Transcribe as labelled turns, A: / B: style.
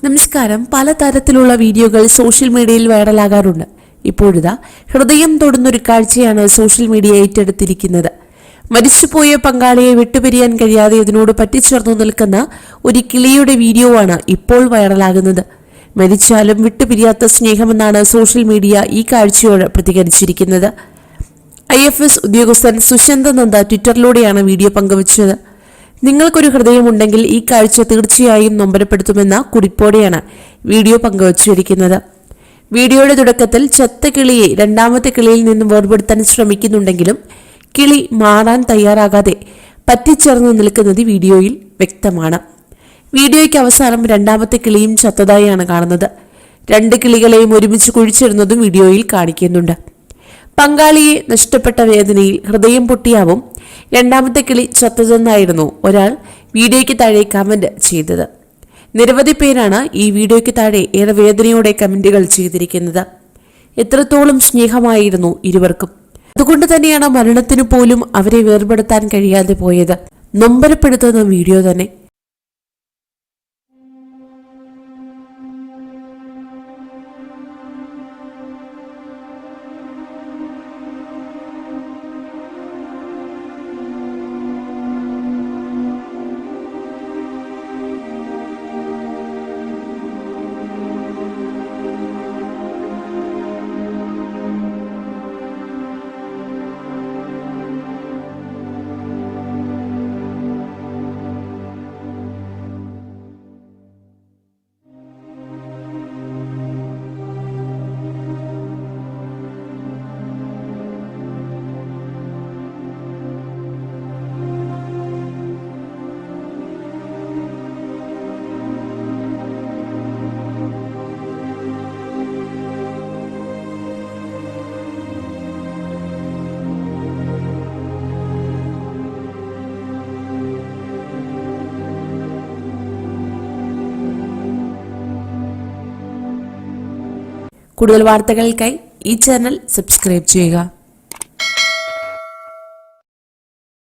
A: നമസ്കാരം. പലതരത്തിലുള്ള വീഡിയോകൾ സോഷ്യൽ മീഡിയയിൽ വൈറലാകാറുണ്ട്. ഇപ്പോഴിതാ ഹൃദയം തൊടുന്നൊരു കാഴ്ചയാണ് സോഷ്യൽ മീഡിയ ഏറ്റെടുത്തിരിക്കുന്നത്. മരിച്ചുപോയ പങ്കാളിയെ വിട്ടുപിരിയാൻ കഴിയാതെ ഇതിനോട് പറ്റിച്ചേർന്നു നിൽക്കുന്ന ഒരു കിളിയുടെ വീഡിയോ ആണ് ഇപ്പോൾ വൈറലാകുന്നത്. മരിച്ചാലും വിട്ടുപിരിയാത്ത സ്നേഹമെന്നാണ് സോഷ്യൽ മീഡിയ ഈ കാഴ്ചയോട് പ്രതികരിച്ചിരിക്കുന്നത്. IFS ഉദ്യോഗസ്ഥൻ സുശാന്ത നന്ദ ട്വിറ്ററിലൂടെയാണ് വീഡിയോ പങ്കുവച്ചത്. നിങ്ങൾക്കൊരു ഹൃദയമുണ്ടെങ്കിൽ ഈ കാഴ്ച തീർച്ചയായും നൊമ്പരപ്പെടുത്തുമെന്ന കുറിപ്പോടെയാണ് വീഡിയോ പങ്കുവച്ചിരിക്കുന്നത്. വീഡിയോയുടെ തുടക്കത്തിൽ ചത്ത കിളിയെ രണ്ടാമത്തെ കിളിയിൽ നിന്നും വേർപെടുത്താൻ ശ്രമിക്കുന്നുണ്ടെങ്കിലും കിളി മാറാൻ തയ്യാറാകാതെ പറ്റിച്ചേർന്നു നിൽക്കുന്നത് വീഡിയോയിൽ വ്യക്തമാണ്. വീഡിയോയ്ക്ക് അവസാനം രണ്ടാമത്തെ കിളിയും ചത്തതായാണ് കാണുന്നത്. രണ്ട് കിളികളെയും ഒരുമിച്ച് കുഴിച്ചിരുന്നതും വീഡിയോയിൽ കാണിക്കുന്നുണ്ട്. പങ്കാളിയെ നഷ്ടപ്പെട്ട വേദനയിൽ ഹൃദയം പൊട്ടിയാവും രണ്ടാമത്തെ കിളി ചത്തതെന്നായിരുന്നു ഒരാൾ വീഡിയോയ്ക്ക് താഴെ കമന്റ് ചെയ്തത്. നിരവധി പേരാണ് ഈ വീഡിയോയ്ക്ക് താഴെ ഏറെ വേദനയോടെ കമന്റുകൾ ചെയ്തിരിക്കുന്നത്. എത്രത്തോളം സ്നേഹമായിരുന്നു ഇരുവർക്കും. അതുകൊണ്ട് തന്നെയാണ് മരണത്തിനു പോലും അവരെ വേർപെടുത്താൻ കഴിയാതെ പോയത്. നൊമ്പരപ്പെടുത്തുന്ന വീഡിയോ തന്നെ. കൂടുതൽ വാർത്തകൾക്കായി ഈ ചാനൽ സബ്സ്ക്രൈബ് ചെയ്യുക.